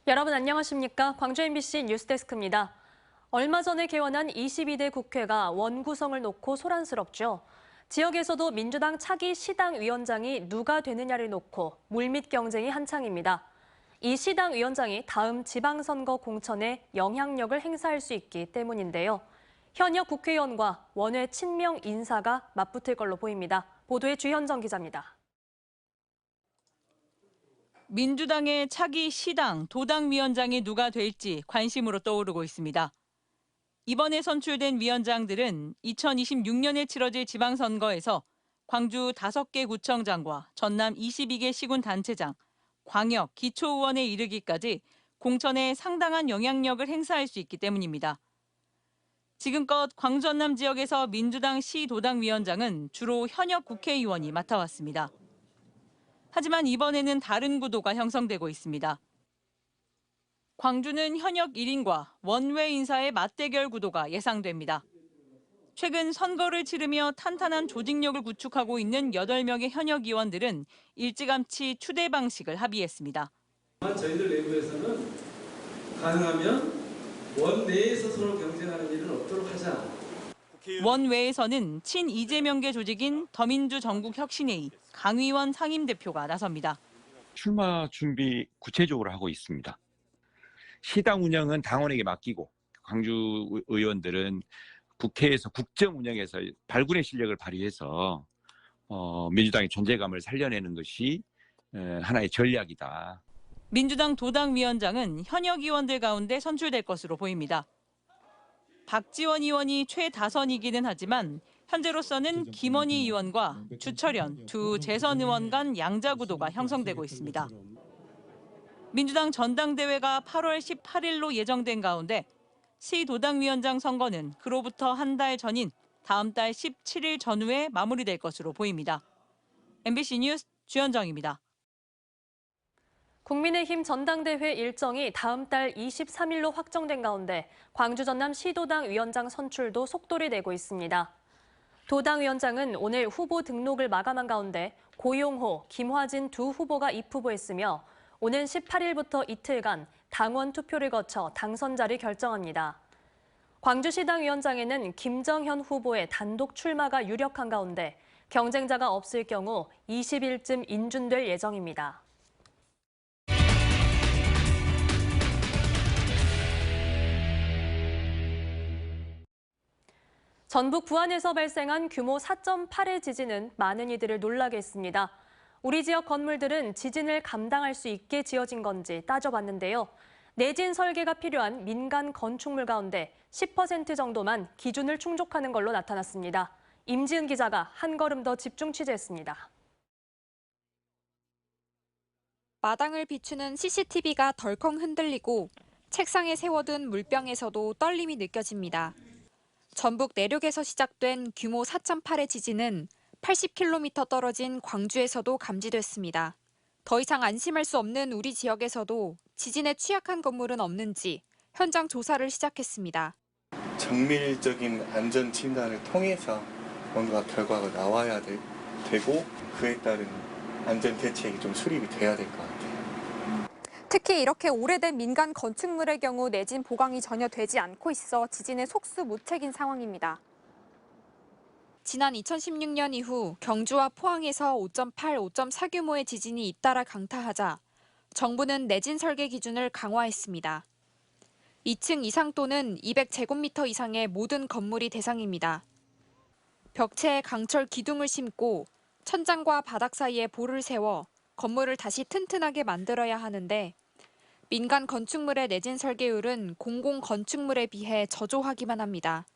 여러분 안녕하십니까? 광주 MBC 뉴스데스크입니다. 얼마 전에 개원한 22대 국회가 원구성을 놓고 소란스럽죠. 지역에서도 민주당 차기 시당 위원장이 누가 되느냐를 놓고 물밑 경쟁이 한창입니다. 이 시당 위원장이 다음 지방선거 공천에 영향력을 행사할 수 있기 때문인데요. 현역 국회의원과 원외 친명 인사가 맞붙을 걸로 보입니다. 보도에 주현정 기자입니다. 민주당의 차기 시당, 도당 위원장이 누가 될지 관심으로 떠오르고 있습니다. 이번에 선출된 위원장들은 2026년에 치러질 지방선거에서 광주 5개 구청장과 전남 22개 시군단체장, 광역, 기초의원에 이르기까지 공천에 상당한 영향력을 행사할 수 있기 때문입니다. 지금껏 광주 전남 지역에서 민주당 시도당 위원장은 주로 현역 국회의원이 맡아왔습니다. 하지만 이번에는 다른 구도가 형성되고 있습니다. 광주는 현역 1인과 원외 인사의 맞대결 구도가 예상됩니다. 최근 선거를 치르며 탄탄한 조직력을 구축하고 있는 8명의 현역 의원들은 일찌감치 추대 방식을 합의했습니다. 저희들 내부에서는 가능하면 원내에서 서로 경쟁하는 일은 없도록 하자. 원외에서는 친이재명계 조직인 더민주 전국혁신회의 강의원 상임대표가 나섭니다. 출마 준비 구체적으로 하고 있습니다. 시당 운영은 당원에게 맡기고 광주 의원들은 국회에서 국정 운영에서 발군의 실력을 발휘해서 민주당의 존재감을 살려내는 것이 하나의 전략이다. 민주당 도당 위원장은 현역 의원들 가운데 선출될 것으로 보입니다. 박지원 의원이 최다선이기는 하지만 현재로서는 김원희 의원과 주철현 두 재선 의원 간 양자 구도가 형성되고 있습니다. 민주당 전당대회가 8월 18일로 예정된 가운데 시도당위원장 선거는 그로부터 한 달 전인 다음 달 17일 전후에 마무리될 것으로 보입니다. MBC 뉴스 주현정입니다. 국민의힘 전당대회 일정이 다음 달 23일로 확정된 가운데 광주 전남 시도당 위원장 선출도 속도를 내고 있습니다. 도당 위원장은 오늘 후보 등록을 마감한 가운데 고용호, 김화진 두 후보가 입후보했으며 오는 18일부터 이틀간 당원 투표를 거쳐 당선자를 결정합니다. 광주시당 위원장에는 김정현 후보의 단독 출마가 유력한 가운데 경쟁자가 없을 경우 20일쯤 인준될 예정입니다. 전북 부안에서 발생한 규모 4.8의 지진은 많은 이들을 놀라게 했습니다. 우리 지역 건물들은 지진을 감당할 수 있게 지어진 건지 따져봤는데요. 내진 설계가 필요한 민간 건축물 가운데 10% 정도만 기준을 충족하는 걸로 나타났습니다. 임지은 기자가 한 걸음 더 집중 취재했습니다. 마당을 비추는 CCTV가 덜컹 흔들리고 책상에 세워둔 물병에서도 떨림이 느껴집니다. 전북 내륙에서 시작된 규모 4.8의 지진은 80km 떨어진 광주에서도 감지됐습니다. 더 이상 안심할 수 없는 우리 지역에서도 지진에 취약한 건물은 없는지 현장 조사를 시작했습니다. 정밀적인 안전 진단을 통해서 뭔가 결과가 나와야 되고 그에 따른 안전 대책이 좀 수립이 돼야 될 것 같아요. 특히 이렇게 오래된 민간 건축물의 경우 내진 보강이 전혀 되지 않고 있어 지진의 속수무책인 상황입니다. 지난 2016년 이후 경주와 포항에서 5.8, 5.4 규모의 지진이 잇따라 강타하자 정부는 내진 설계 기준을 강화했습니다. 2층 이상 또는 200제곱미터 이상의 모든 건물이 대상입니다. 벽체에 강철 기둥을 심고 천장과 바닥 사이에 볼을 세워 건물을 다시 튼튼하게 만들어야 하는데 민간 건축물의 내진 설계율은 공공 건축물에 비해 저조하기만 합니다.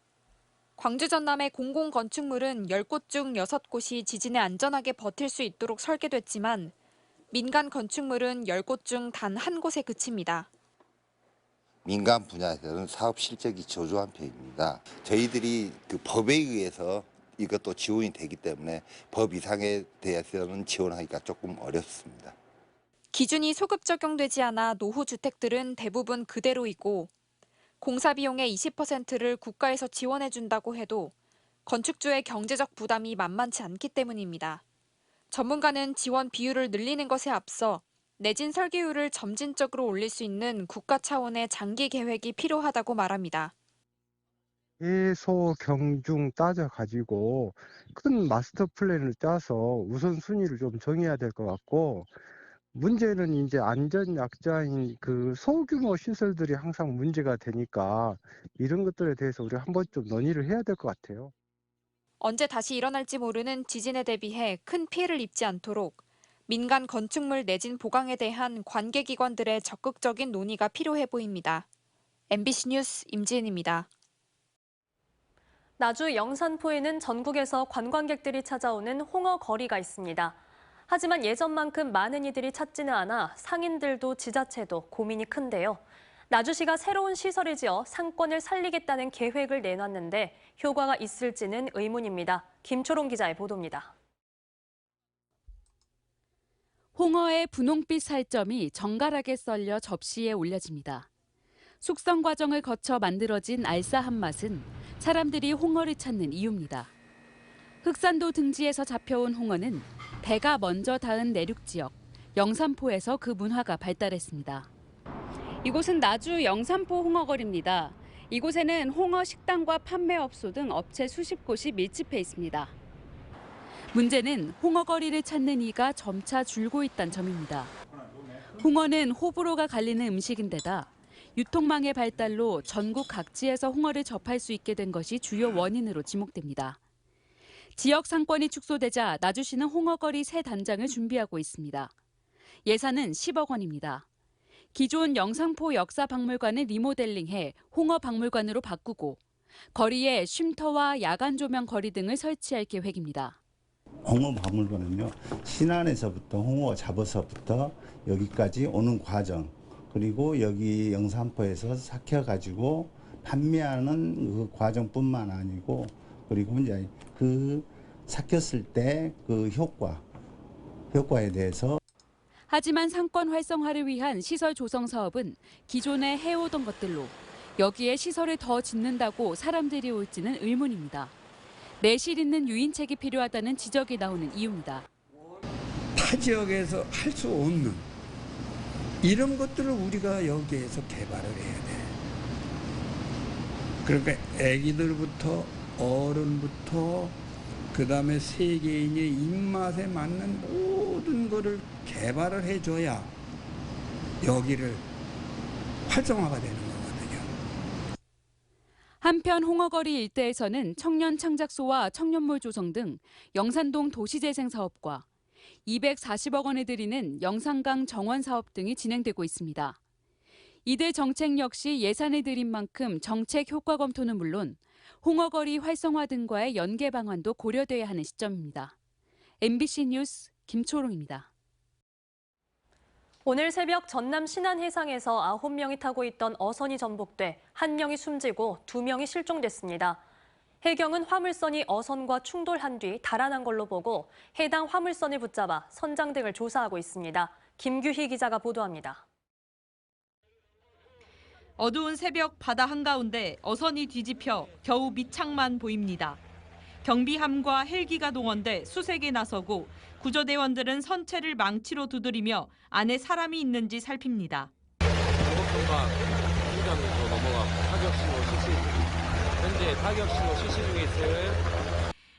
광주 전남의 공공 건축물은 10곳 중 6곳이 지진에 안전하게 버틸 수 있도록 설계됐지만 민간 건축물은 10곳 중 단 한 곳에 그칩니다. 민간 분야에서는 사업 실적이 저조한 편입니다. 저희들이 법에 의해서 이것도 지원이 되기 때문에 법 이상에 대해서는 지원하기가 조금 어렵습니다. 기준이 소급 적용되지 않아 노후 주택들은 대부분 그대로이고 공사 비용의 20%를 국가에서 지원해준다고 해도 건축주의 경제적 부담이 만만치 않기 때문입니다. 전문가는 지원 비율을 늘리는 것에 앞서 내진 설계율을 점진적으로 올릴 수 있는 국가 차원의 장기 계획이 필요하다고 말합니다. 해소 경중 따져가지고 큰 마스터 플랜을 짜서 우선순위를 좀 정해야 될 것 같고, 문제는 이제 안전 약자인 그 소규모 시설들이 항상 문제가 되니까 이런 것들에 대해서 우리가 한번 좀 논의를 해야 될 것 같아요. 언제 다시 일어날지 모르는 지진에 대비해 큰 피해를 입지 않도록 민간 건축물 내진 보강에 대한 관계기관들의 적극적인 논의가 필요해 보입니다. MBC 뉴스 임지은입니다. 나주 영산포에는 전국에서 관광객들이 찾아오는 홍어 거리가 있습니다. 하지만 예전만큼 많은 이들이 찾지는 않아 상인들도 지자체도 고민이 큰데요. 나주시가 새로운 시설을 지어 상권을 살리겠다는 계획을 내놨는데 효과가 있을지는 의문입니다. 김초롱 기자의 보도입니다. 홍어의 분홍빛 살점이 정갈하게 썰려 접시에 올려집니다. 숙성 과정을 거쳐 만들어진 알싸한 맛은 사람들이 홍어를 찾는 이유입니다. 흑산도 등지에서 잡혀온 홍어는 배가 먼저 닿은 내륙 지역 영산포에서 그 문화가 발달했습니다. 이곳은 나주 영산포 홍어거리입니다. 이곳에는 홍어 식당과 판매업소 등 업체 수십 곳이 밀집해 있습니다. 문제는 홍어거리를 찾는 이가 점차 줄고 있다는 점입니다. 홍어는 호불호가 갈리는 음식인데다 유통망의 발달로 전국 각지에서 홍어를 접할 수 있게 된 것이 주요 원인으로 지목됩니다. 지역 상권이 축소되자 나주시는 홍어거리 새 단장을 준비하고 있습니다. 예산은 10억 원입니다. 기존 영산포 역사박물관을 리모델링해 홍어박물관으로 바꾸고 거리에 쉼터와 야간 조명 거리 등을 설치할 계획입니다. 홍어박물관은요, 신안에서부터 홍어 잡아서부터 여기까지 오는 과정, 그리고 여기 영산포에서 삭혀가지고 판매하는 그 과정뿐만 아니고, 그리고 이제 그 삭혔을 때 그 효과에 대해서. 하지만 상권 활성화를 위한 시설 조성 사업은 기존에 해오던 것들로 여기에 시설을 더 짓는다고 사람들이 올지는 의문입니다. 내실 있는 유인책이 필요하다는 지적이 나오는 이유입니다. 타 지역에서 할 수 없는 이런 것들을 우리가 여기에서 개발을 해야 돼. 그러니까 아기들부터 어른부터 그다음에 세계인의 입맛에 맞는 모든 거를 개발을 해줘야 여기를 활성화가 되는 거거든요. 한편 홍어거리 일대에서는 청년 창작소와 청년몰 조성 등 영산동 도시재생 사업과 240억 원을 들이는 영산강 정원 사업 등이 진행되고 있습니다. 이들 정책 역시 예산을 들인 만큼 정책 효과 검토는 물론 홍어거리 활성화 등과의 연계 방안도 고려돼야 하는 시점입니다. MBC 뉴스 김초롱입니다. 오늘 새벽 전남 신안 해상에서 9명이 타고 있던 어선이 전복돼 1명이 숨지고 2명이 실종됐습니다. 해경은 화물선이 어선과 충돌한 뒤 달아난 걸로 보고 해당 화물선을 붙잡아 선장 등을 조사하고 있습니다. 김규희 기자가 보도합니다. 어두운 새벽 바다 한가운데 어선이 뒤집혀 겨우 밑창만 보입니다. 경비함과 헬기가 동원돼 수색에 나서고 구조대원들은 선체를 망치로 두드리며 안에 사람이 있는지 살핍니다. 보급선과 공장으로 넘어가고 현재 타격 신호 실시 중에 있어요.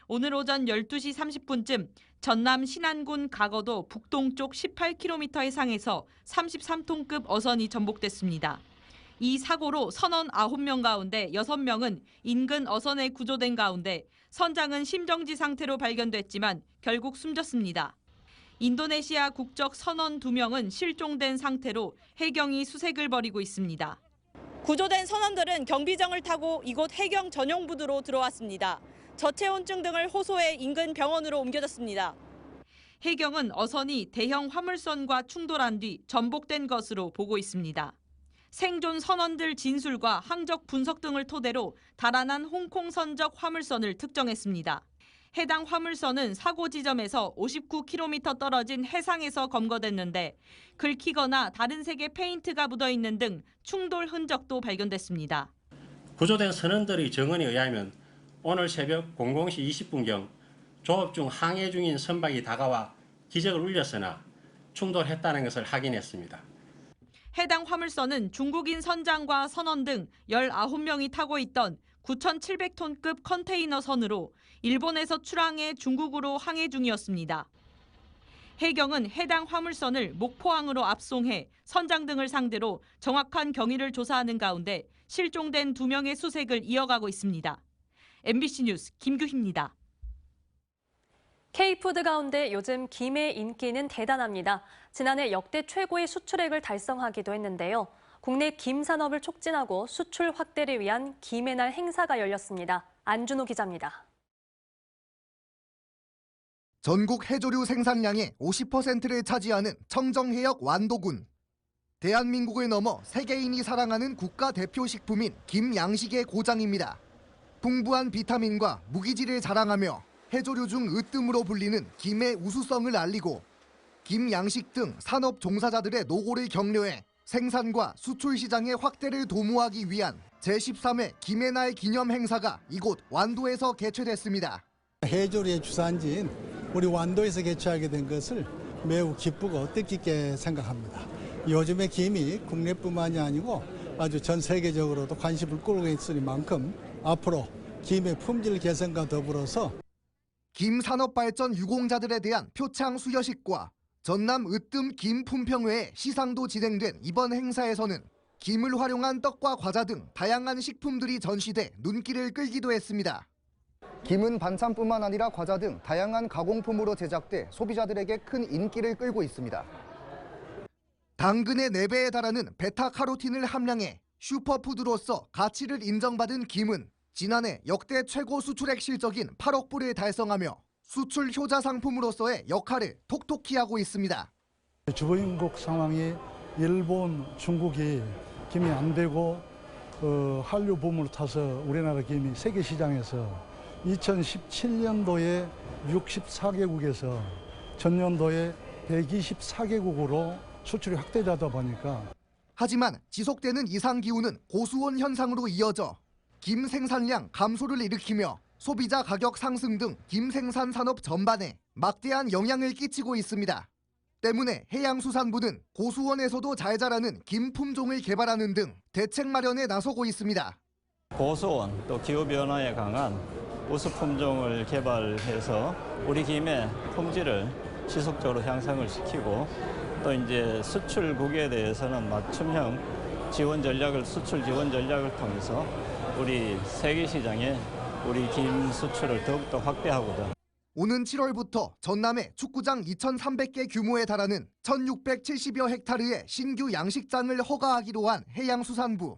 오늘 오전 12시 30분쯤 전남 신안군 가거도 북동쪽 18km 해상에서 33톤급 어선이 전복됐습니다. 이 사고로 선원 9명 가운데 6명은 인근 어선에 구조된 가운데 선장은 심정지 상태로 발견됐지만 결국 숨졌습니다. 인도네시아 국적 선원 2명은 실종된 상태로 해경이 수색을 벌이고 있습니다. 구조된 선원들은 경비정을 타고 이곳 해경 전용 부두로 들어왔습니다. 저체온증 등을 호소해 인근 병원으로 옮겨졌습니다. 해경은 어선이 대형 화물선과 충돌한 뒤 전복된 것으로 보고 있습니다. 생존 선원들 진술과 항적 분석 등을 토대로 달아난 홍콩 선적 화물선을 특정했습니다. 해당 화물선은 사고 지점에서 59km 떨어진 해상에서 검거됐는데 긁히거나 다른 색의 페인트가 묻어있는 등 충돌 흔적도 발견됐습니다. 구조된 선원들의 증언에 의하면 오늘 새벽 00시 20분경 조업 중 항해 중인 선박이 다가와 기적을 울렸으나 충돌했다는 것을 확인했습니다. 해당 화물선은 중국인 선장과 선원 등 19명이 타고 있던 9,700톤급 컨테이너선으로 일본에서 출항해 중국으로 항해 중이었습니다. 해경은 해당 화물선을 목포항으로 압송해 선장 등을 상대로 정확한 경위를 조사하는 가운데 실종된 2명의 수색을 이어가고 있습니다. MBC 뉴스 김규희입니다. K푸드 가운데 요즘 김의 인기는 대단합니다. 지난해 역대 최고의 수출액을 달성하기도 했는데요. 국내 김 산업을 촉진하고 수출 확대를 위한 김의 날 행사가 열렸습니다. 안준호 기자입니다. 전국 해조류 생산량의 50%를 차지하는 청정해역 완도군. 대한민국을 넘어 세계인이 사랑하는 국가 대표 식품인 김 양식의 고장입니다. 풍부한 비타민과 무기질을 자랑하며 해조류 중 으뜸으로 불리는 김의 우수성을 알리고 김 양식 등 산업 종사자들의 노고를 격려해 생산과 수출 시장의 확대를 도모하기 위한 제13회 김의 날 기념 행사가 이곳 완도에서 개최됐습니다. 해조류의 주산지인 우리 완도에서 개최하게 된 것을 매우 기쁘고 뜻깊게 생각합니다. 요즘의 김이 국내뿐만이 아니고 아주 전 세계적으로도 관심을 끌고 있으니만큼 앞으로 김의 품질 개선과 더불어서 김 산업 발전 유공자들에 대한 표창 수여식과 전남 으뜸 김 품평회의 시상도 진행된 이번 행사에서는 김을 활용한 떡과 과자 등 다양한 식품들이 전시돼 눈길을 끌기도 했습니다. 김은 반찬뿐만 아니라 과자 등 다양한 가공품으로 제작돼 소비자들에게 큰 인기를 끌고 있습니다. 당근의 4배에 달하는 베타카로틴을 함량해 슈퍼푸드로서 가치를 인정받은 김은 지난해 역대 최고 수출액 실적인 8억 불을 달성하며 수출 효자 상품으로서의 역할을 톡톡히 하고 있습니다. 주변국 상황이 일본, 중국이 김이 안 되고 한류 붐을 타서 우리나라 김이 세계 시장에서 2017년도에 64개국에서 전년도에 124개국으로 수출이 확대되다 보니까 하지만 지속되는 이상기후는 고수온 현상으로 이어져 김 생산량 감소를 일으키며 소비자 가격 상승 등 김 생산 산업 전반에 막대한 영향을 끼치고 있습니다. 때문에 해양수산부는 고수원에서도 잘 자라는 김 품종을 개발하는 등 대책 마련에 나서고 있습니다. 고수온 또 기후변화에 강한 우수 품종을 개발해서 우리 김의 품질을 지속적으로 향상을 시키고 또 이제 수출국에 대해서는 맞춤형 지원 전략을 수출 지원 전략을 통해서 우리 세계 시장에 우리 김 수출을 더욱더 확대하고자. 오는 7월부터 전남에 축구장 2,300개 규모에 달하는 1,670여 헥타르의 신규 양식장을 허가하기로 한 해양수산부.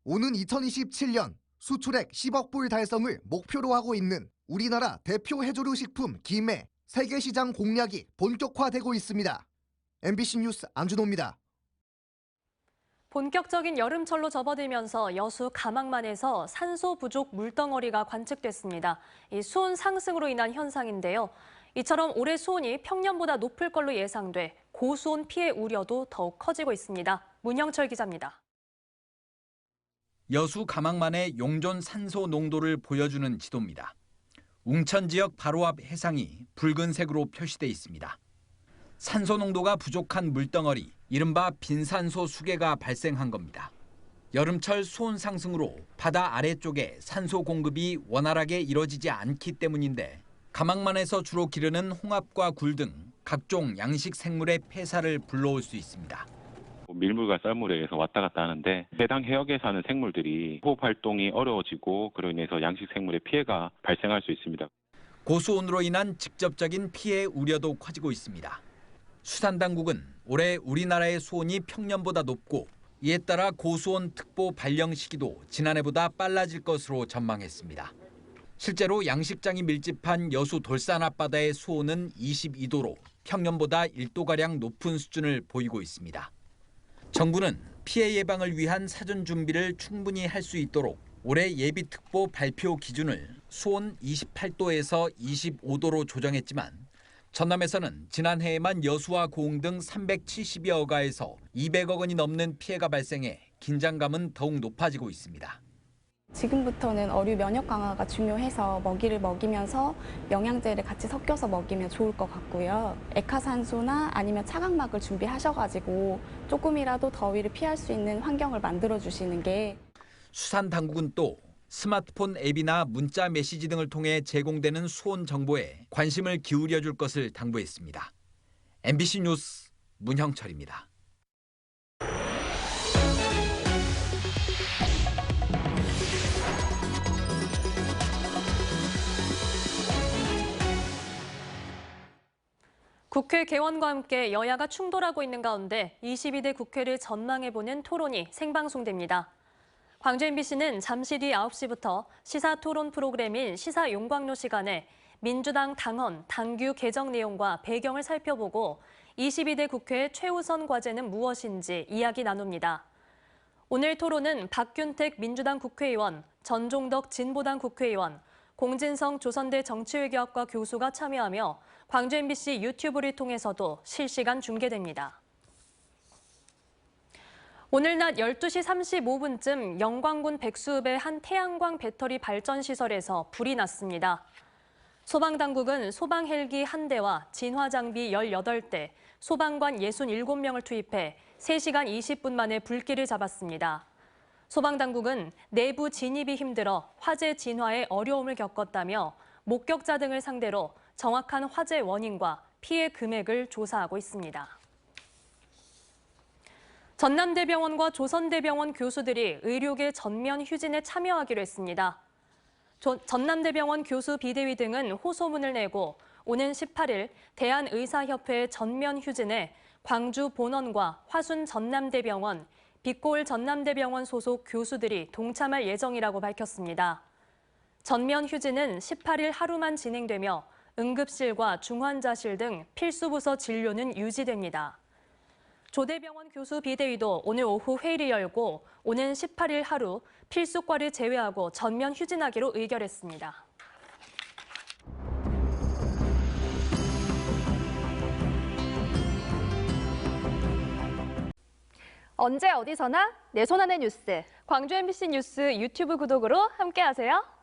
오는 2027년 수출액 10억 불 달성을 목표로 하고 있는 우리나라 대표 해조류 식품 김의 세계 시장 공략이 본격화되고 있습니다. MBC 뉴스 안준호입니다. 본격적인 여름철로 접어들면서 여수 가망만에서 산소 부족 물덩어리가 관측됐습니다. 이 수온 상승으로 인한 현상인데요. 이처럼 올해 수온이 평년보다 높을 걸로 예상돼 고수온 피해 우려도 더욱 커지고 있습니다. 문영철 기자입니다. 여수 가망만의 용존 산소 농도를 보여주는 지도입니다. 웅천 지역 바로 앞 해상이 붉은색으로 표시돼 있습니다. 산소 농도가 부족한 물덩어리, 이른바 빈산소 수계가 발생한 겁니다. 여름철 수온 상승으로 바다 아래쪽에 산소 공급이 원활하게 이뤄지지 않기 때문인데 가망만에서 주로 기르는 홍합과 굴 등 각종 양식 생물의 폐사를 불러올 수 있습니다. 밀물과 썰물에 의해서 왔다 갔다 하는데 해당 해역에 사는 생물들이 호흡 활동이 어려워지고 그로 인해서 양식 생물의 피해가 발생할 수 있습니다. 고수온으로 인한 직접적인 피해 우려도 커지고 있습니다. 수산당국은 올해 우리나라의 수온이 평년보다 높고 이에 따라 고수온 특보 발령 시기도 지난해보다 빨라질 것으로 전망했습니다. 실제로 양식장이 밀집한 여수 돌산 앞바다의 수온은 22도로 평년보다 1도가량 높은 수준을 보이고 있습니다. 정부는 피해 예방을 위한 사전 준비를 충분히 할 수 있도록 올해 예비특보 발표 기준을 수온 28도에서 25도로 조정했지만 전남에서는 지난해에만 여수와 고흥 등 370여 어가에서 200억 원이 넘는 피해가 발생해 긴장감은 더욱 높아지고 있습니다. 지금부터는 어류 면역 강화가 중요해서 먹이를 먹이면서 영양제를 같이 섞여서 먹이면 좋을 것 같고요. 액화산소나 아니면 차각막을 준비하셔가지고 조금이라도 더위를 피할 수 있는 환경을 만들어 주시는 게. 수산당국은 또 스마트폰 앱이나 문자 메시지 등을 통해 제공되는 수온 정보에 관심을 기울여 줄 것을 당부했습니다. MBC 뉴스 문형철입니다. 국회 개원과 함께 여야가 충돌하고 있는 가운데 22대 국회를 전망해보는 토론이 생방송됩니다. 광주 MBC는 잠시 뒤 9시부터 시사토론 프로그램인 시사용광로 시간에 민주당 당헌, 당규 개정 내용과 배경을 살펴보고 22대 국회의 최우선 과제는 무엇인지 이야기 나눕니다. 오늘 토론은 박균택 민주당 국회의원, 전종덕 진보당 국회의원, 공진성 조선대 정치외교학과 교수가 참여하며 광주 MBC 유튜브를 통해서도 실시간 중계됩니다. 오늘 낮 12시 35분쯤 영광군 백수읍의 한 태양광 배터리 발전 시설에서 불이 났습니다. 소방당국은 소방 헬기 1대와 진화 장비 18대, 소방관 67명을 투입해 3시간 20분 만에 불길을 잡았습니다. 소방당국은 내부 진입이 힘들어 화재 진화에 어려움을 겪었다며 목격자 등을 상대로 정확한 화재 원인과 피해 금액을 조사하고 있습니다. 전남대병원과 조선대병원 교수들이 의료계 전면 휴진에 참여하기로 했습니다. 전남대병원 교수 비대위 등은 호소문을 내고 오는 18일 대한의사협회 전면 휴진에 광주 본원과 화순 전남대병원, 빛고을 전남대병원 소속 교수들이 동참할 예정이라고 밝혔습니다. 전면 휴진은 18일 하루만 진행되며 응급실과 중환자실 등 필수 부서 진료는 유지됩니다. 조대병원 교수 비대위도 오늘 오후 회의를 열고 오는 18일 하루 필수과를 제외하고 전면 휴진하기로 의결했습니다. 언제 어디서나 내 손 안의 뉴스. 광주 MBC 뉴스 유튜브 구독으로 함께하세요.